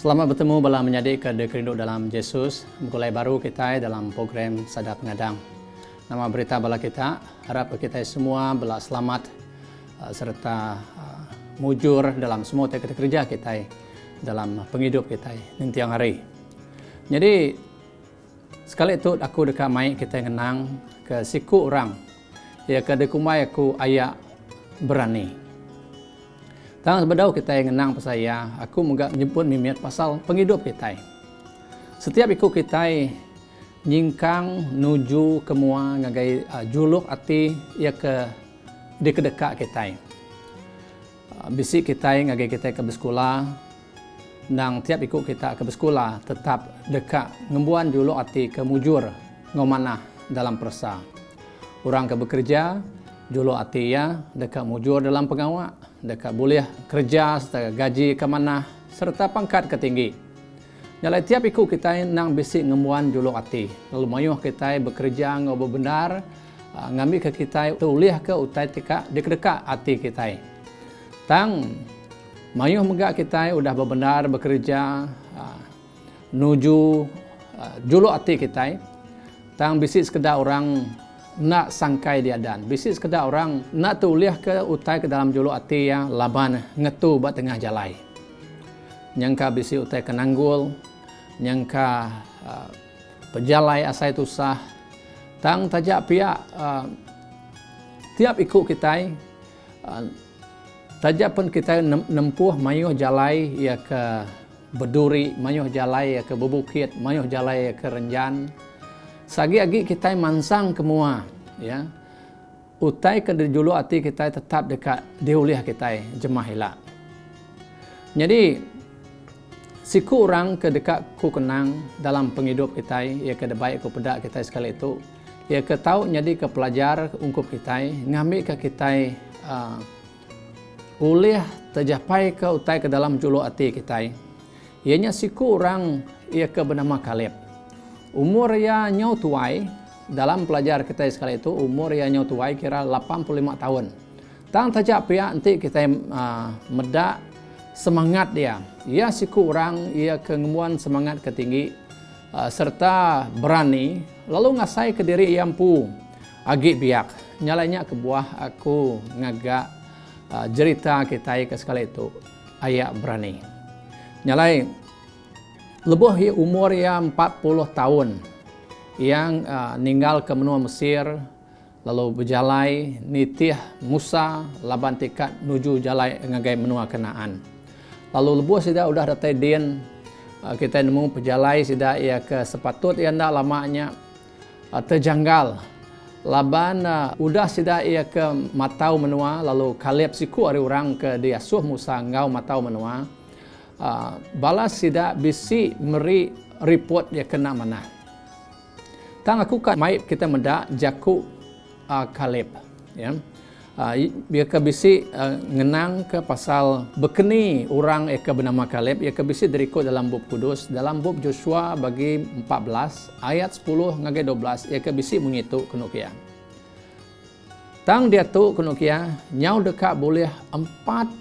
Selamat bertemu dalam menjadi kerindu dalam Yesus. Mulai baru kita dalam program Sadap Ngadang. Nama berita bala kita, harap kita semua bala selamat serta mujur dalam semua kerja kita dalam penghidup kita nanti yang hari. Jadi sekali itu aku dekat mai kita ngenang ke siku orang. Ya ke dekumai aku ayak berani. Tang sebedau kita ngenang pasaya, aku enggak menyebut mimiat pasal penghidup kita. Setiap ikut kita nyingkang nuju kemua ngagai juluk ati ya ke di kedekak kita. Bisi kita ngagai kita ke bersekolah, nang tiap ikut kita ke bersekolah tetap dekat ngembuan juluk ati ke mujur ngomanah dalam persa. Orang ke bekerja juluk ati ya dekat mujur dalam pengawak, dekat boleh kerja serta gaji ke mana serta pangkat ke tinggi. Nyalai tiap ikut kita nang bisi ngemuan juluk ati. Lalu mayuh kita bekerja ngobo benar, ngambil ke kita tuliah ke utai tika dekat ati kita. Tang mayuh megak kita udah benar bekerja nuju juluk ati kita. Tang bisi sekedar orang nak sangkai dia dan bisi sekedar orang nak tuliah ke utai ke dalam juluk ati yang laban ngetu bat tengah jalai. Nyangka bisi utai ke nanggul, nyangka pejalai asai tusah. Tang tajak pihak tiap ikut kita tajak pun kita nempuh mayuh jalai ya ke berduri, mayuh jalai ya ke bebukit, mayuh jalai ya ke renjan. Sagi-agi kita mansang kemua, ya. Utai ke juluk ati kita tetap dekat diuliah kita jemah hilak. Jadi siku orang ke dekat ku kenang dalam penghidup kita, ya ke baik ku pedak kita sekali itu, ya ke tahu jadi ke pelajar ungkup kita, ngambil ke kita uliah tercapai ke utai ke dalam juluk ati kita. Ianya siku orang ia ke bernama Kaleb. Umur ia nyau tuai, dalam pelajar kita sekali itu, umur ia nyau tuai kira 85 tahun. Tang tajak pihak nanti kita medak semangat dia. Ia siku orang, ia kengemuan semangat ketinggi, serta berani, lalu ngasai ke diri iampu, agi biak. Nyalanya ke buah aku ngagak cerita kita ke sekali itu, ayak berani. Nyalai lebih umur yang 40 tahun yang ninggal ke benua Mesir lalu berjalai nitih Musa laban tikat nuju jalai ngagai benua Kanaan. Lalu lebih sudah udah datai din kita nemu pejalai sudah ia ke sepatut ia ndak lamanya terjanggal. Laban udah sudah ia ke matau menua lalu Kaleb siku ari orang ke diasuh Musa ngau matau menua. Balas tidak bisi meri report dia kena mana. Tang aku kan mai kita mendak jaku Kaleb, ya. Dia ke bisi ngenang ke pasal bekeni orang ke bernama Kaleb, ia ke bisi deriko dalam bab kudus, dalam bab Joshua bagi 14 ayat 10 ngagai 12 ia ke bisi mengitu kenukia. Tang dia tu kenukia nyau dekat boleh 45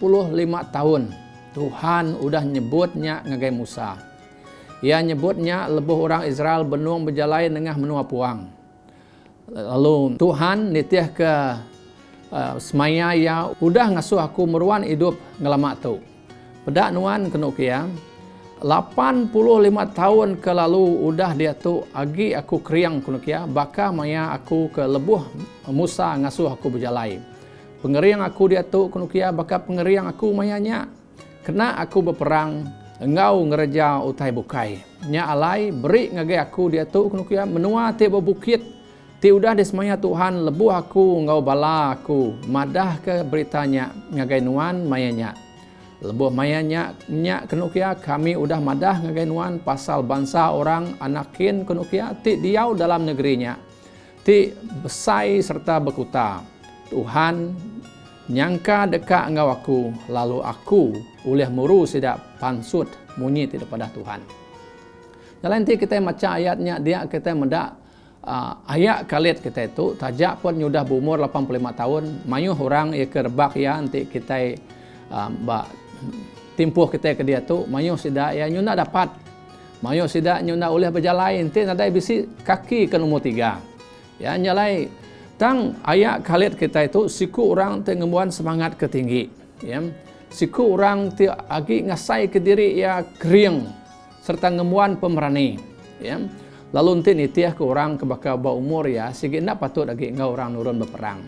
tahun. Tuhan udah nyebutnya ngagai Musa. Ia nyebutnya lebih orang Israel benuang berjalai nengah menua puang. Lalu Tuhan nitih ke semaya ya udah ngasuh aku meruan hidup ngelamak tu. Pedak nuan kenukia 85 tahun ke lalu udah dia tu agi aku kriang kenukia baka maya aku ke lebuh Musa ngasuh aku berjalai. Pengeriang aku dia tu kenukia baka pengeriang aku mayanya. Kena aku berperang, engau ngereja utai bukai. Nya alai beri ngagai aku dia tu kenukia menua ti bukit. Ti udah dismaya Tuhan lebu aku engau bala aku. Madah ke beritanya ngagai nuan mayanya. Lebu mayanya nya kenukia kami udah madah ngagai nuan pasal bangsa orang anakin kenukia ti diau dalam negerinya. Ti besai serta berkuta. Tuhan nyangka dekat engkau aku, lalu aku ulih muru sidak pansut munyi tidak pada Tuhan. Dalam nanti kita macam ayatnya dia kita mendak ayat Kaleb kita itu tajak pun sudah berumur 85 tahun, mayuh orang ia kerbak ya nanti kita timpuh kita ke dia tu mayo sida ya nyuna dapat. Mayo sida nyuna oleh berjalan tin ada bisi kaki ke nombor 3. Ya nyalai tang ayak kalit kita itu siku orang tengemuan semangat ke tinggi. Ya. Siku orang ti agi ngasai ke diri ya kering serta ngemuan pemerani. Ya. Lalu tin itiah ke orang ke bakal ba umur ya sigi nak patut agi ngau orang nurun berperang.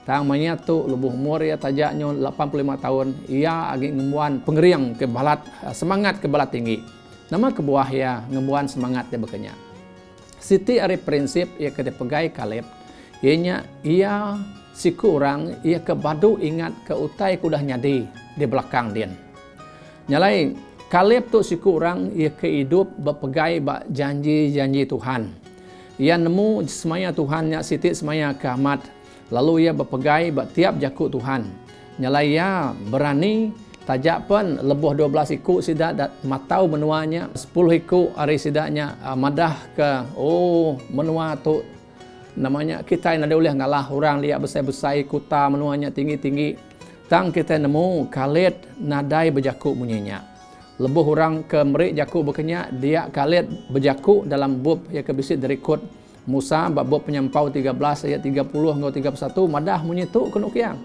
Tang manya tu lubuh umur ya tajaknya 85 tahun ia agi ngemuan pengeriang ke balat semangat ke balat tinggi. Nama kebuah ya ngemuan semangat dia bekerja. Siti ari prinsip ia ke pegai Kaleb. Ianya ia siku orang ia ke badu ingat ke utai kudah nyadi di belakang dia. Nyalai Kaleb tu siku orang ia ke hidup berpegai bak janji-janji Tuhan. Ia nemu semaya Tuhannya Siti semaya ke Ahmad. Lalu ia berpegai bak tiap jakuk Tuhan. Nyalai ia berani tajak pun lebuh 12 ikut sidak matau menuanya 10 ikut hari sidaknya madah ke menua tu namanya kita yang ada boleh ngalah orang lihat besar-besar kuta menuanya tinggi-tinggi tang kita nemu Kaleb nadai berjakuk bunyinya lebuh orang ke merik jakuk berkenyak dia Kaleb berjakuk dalam bab yang kebisit dari kod Musa bab penyampau 13 ayat 30 hingga 31 madah bunyi tu kenuk yang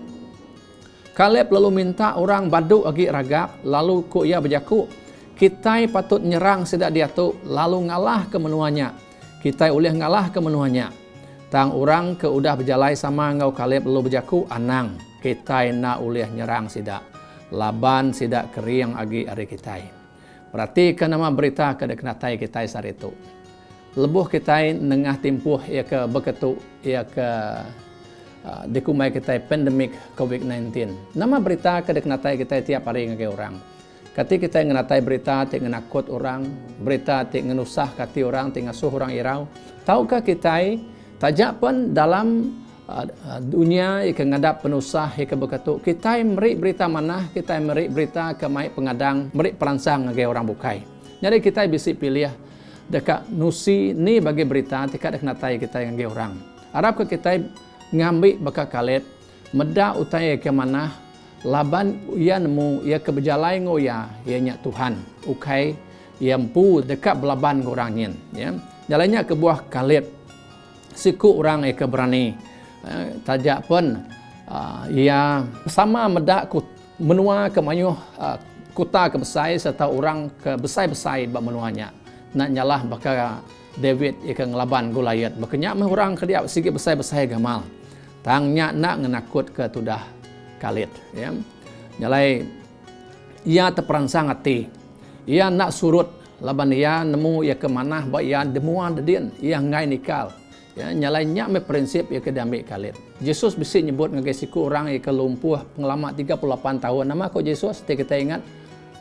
Kaleb lalu minta orang baduk agi ragap, lalu ku ia berjakuk. Kitai patut nyerang sedak dia tu, lalu ngalah ke menuanya. Kitai boleh ngalah ke menuanya. Tang orang ke udah berjalai sama ngau Kaleb lalu berjakuk, anang. Kitai nak boleh nyerang sedak. Laban sedak kering agi hari kitai. Berarti ke nama berita ke deknatai kitai saat itu. Lebuh kitai nengah timpuh ia ke beketuk, ia ke dikumai kita pandemik COVID-19. Nama berita kedeknatai kita tiap hari ngagai orang. Kati kita ngenatai berita tik ngenakut orang, berita tik ngenusah kati orang, tik ngasuh orang irau. Tahukah kita tajak pun dalam dunia yang ngadap penusah yang berketuk, kita merik berita mana, kita merik berita ke mai pengadang, merik peransang ngagai orang bukai. Jadi kita bisa pilih dekat nusi ni bagi berita tik deknatai kita ngagai orang. Harap ke kita ngambil bakal Kaleb meda utai ke mana laban ia nemu ia ke berjalai ngoya ianya Tuhan ukai ia empu dekat belaban orangnya ya jalannya ke buah Kaleb siku orang ia ke berani tajak pun ia sama meda menua ke mayuh kota ke besai serta orang ke besai-besai bak menuanya nak nyalah bakal David ikan ngelaban Goliat berkenyak orang ke dia sikit besai-besai gamal tangnya nak ngenakut ke tudah Kaleb ya nyalai ia terperangsang hati ia nak surut laban ia nemu ia ke mana ba ia demuan dedin ia ngai nikal ya nyalai nyak me prinsip ia ke diambil Kaleb Yesus bisi nyebut ngagai siku orang ia ke lumpuh pengalaman 38 tahun nama ko Yesus kita ingat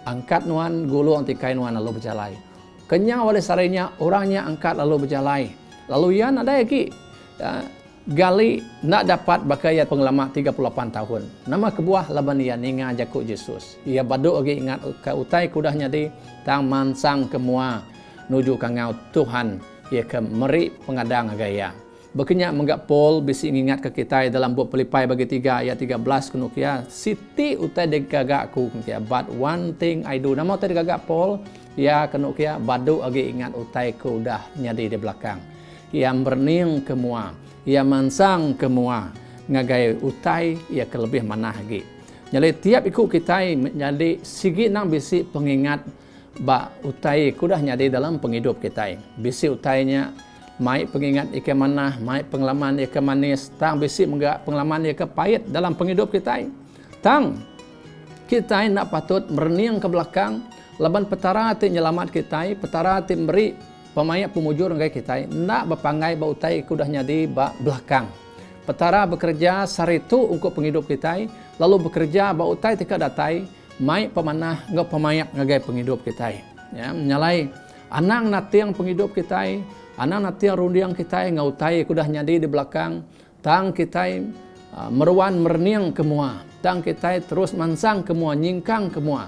angkat nuan gulu antikai nuan lalu berjalai kenyang oleh sarinya orangnya angkat lalu berjalai lalu ia ada lagi ya, gali nak dapat bakaya pengalaman 38 tahun. Nama kebuah laban ia ninga jakuk Yesus. Ia baduk lagi ingat ke utai kudahnya di tang mansang kemua nuju kangau Tuhan ia ke meri pengadang gaya. Berkenyak menggak Paul bisi ingat ke kita dalam buku Filipai bagi 3 ayat 13 kunuk ya siti utai degagak ku ya but one thing I do. Nama utai degagak Paul ya kunuk ya baduk lagi ingat utai kudah nyadi di belakang. Ia berning kemua ia mansang kemua ngagai utai ia kelebih manah lagi. Jadi tiap ikut kita menjadi sigi nang bisi pengingat ba utai kudah nyadi dalam penghidup kita. Bisi utainya mai pengingat ike manah, mai pengalaman ike manis, tang bisi menggak pengalaman ike pahit dalam penghidup kita. Tang kita nak patut merening ke belakang laban petara ti nyelamat kita, petara ti beri pemayak pemujur ngai kita nak berpangai ba utai kudah nyadi ba belakang. Petara bekerja saritu untuk penghidup kita, lalu bekerja ba utai tika datai mai pemanah ngau pemayak ngagai penghidup kita. Ya, menyalai anang natiang penghidup kita, anang natiang rundiang kita ngau utai kudah nyadi di belakang, tang kita meruan merniang kemua, tang kita terus mansang kemua, nyingkang kemua.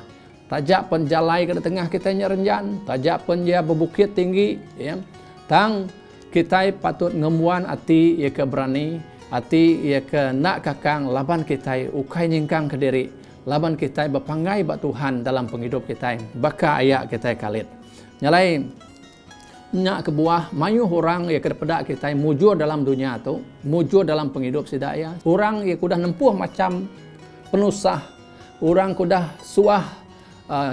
Tajak penjalai ke tengah kita renjan, tajak penja berbukit tinggi, ya. Tang kita patut ngemuan ati ia ke berani, ati ia ke nak kakang laban kita ukai nyingkang ke diri. laban kita berpangai bak Tuhan dalam penghidup kita, baka ayak kita kalit. Nyalai nyak kebuah mayu orang ya kedepedak kita mujur dalam dunia tu, mujur dalam penghidup sidak ya. Orang ya kudah nempuh macam penusah, orang kudah suah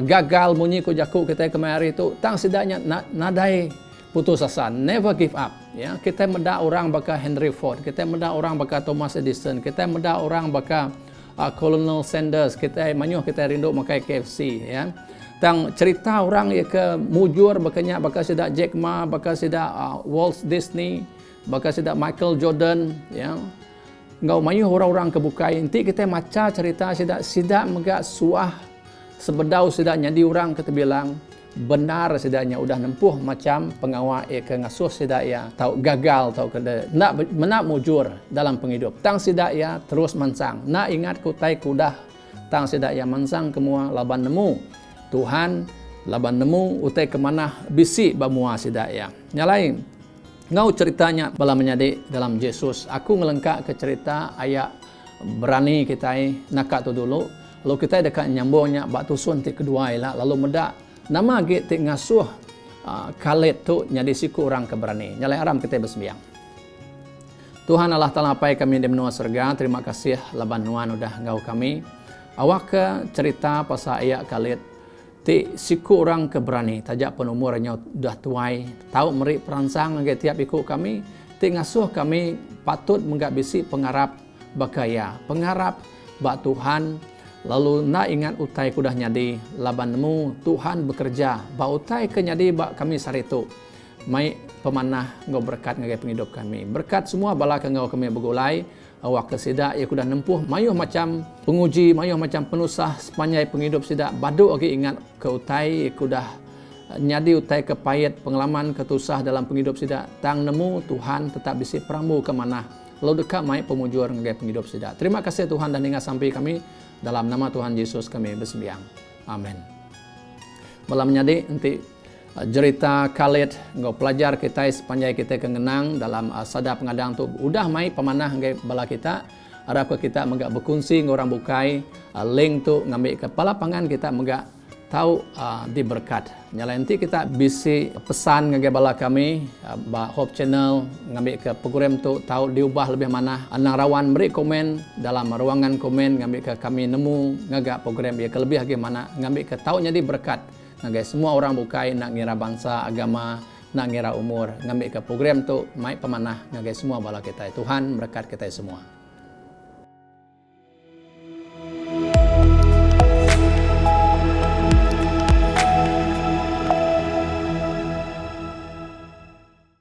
gagal bunyi ku jaku kita kemari tu, tang sidaknya nadai putus asa, never give up. Ya, kita meda orang baka Henry Ford, kita meda orang baka Thomas Edison, kita meda orang baka Colonel Sanders, kita manyuh kita rindu makai KFC. Ya, tang cerita orang ya ke mujur bakanya baka sidak Jack Ma, baka sidak Walt Disney, baka sidak Michael Jordan. Ya, ngau manyuh orang-orang kebukai. Nanti kita maca cerita sidak megak suah sebedau sidaknya di orang kita bilang benar sidaknya udah nempuh macam pengawal ke ngasuh sidak ya tahu gagal tahu kena nak mujur dalam penghidup tang sidak ya terus mansang nak ingat kutai kudah tang sidak ya mansang kemua laban nemu Tuhan laban nemu utai kemana bisi bamua sidak ya nyalain ngau ceritanya bala menyadik dalam Yesus aku ngelengkak ke cerita ayat berani kita nakak tu dulu lalu kita dekat nyambungnya bak tusun ti kedua lah lalu medak nama kita ngasuh kalit tu nyadi siku orang keberani. Nyalai aram kita bersembiang. Tuhan Allah Ta'ala pai kami di menua surga. Terima kasih laban nuan udah ngau kami. Awak ke cerita pasal ayat kalit. Ti siku orang keberani. Tajak penumurnya udah tuai. Tahu meri perangsang ngai tiap ikut kami. Ti ngasuh kami patut menggabisi pengarap bakaya. Pengarap bak Tuhan. Lalu nak ingat utai kudah nyadi laban nemu Tuhan bekerja ba utai ke nyadi ba kami saritu mai pemanah ngau berkat ngagai penghidup kami berkat semua bala ke ngau kami begulai awak ke sidak ia kudah nempuh mayuh macam penguji mayuh macam penusah sepanjang penghidup sidak badu lagi ingat ke utai ia kudah nyadi utai ke payat pengalaman ketusah dalam penghidup sidak tang nemu Tuhan tetap bisi peramu ke mana lalu dekat mai pemujur ngagai penghidup sidak. Terima kasih Tuhan dan hingga sampai kami dalam nama Tuhan Yesus kami bersembiang. Amin. Malam nyadi nanti cerita kalit ngau pelajar kita sepanjang kita kengenang dalam sada pengadang tu udah mai pemanah ngai bala kita harap ke kita megak berkongsi orang bukai link tu ngambil kepala pangan kita megak tahu diberkat. Nyala nanti kita bisi pesan ngagai bala kami ba Hope Channel ngambil ke program tu tahu diubah lebih mana anang rawan beri komen dalam ruangan komen ngambil ke kami nemu ngagak program ya ke lebih lagi mana ngambil ke tahu jadi berkat ngagai semua orang bukai nak ngira bangsa agama nak ngira umur ngambil ke program tu mai pemanah ngagai semua bala kita Tuhan berkat kita semua.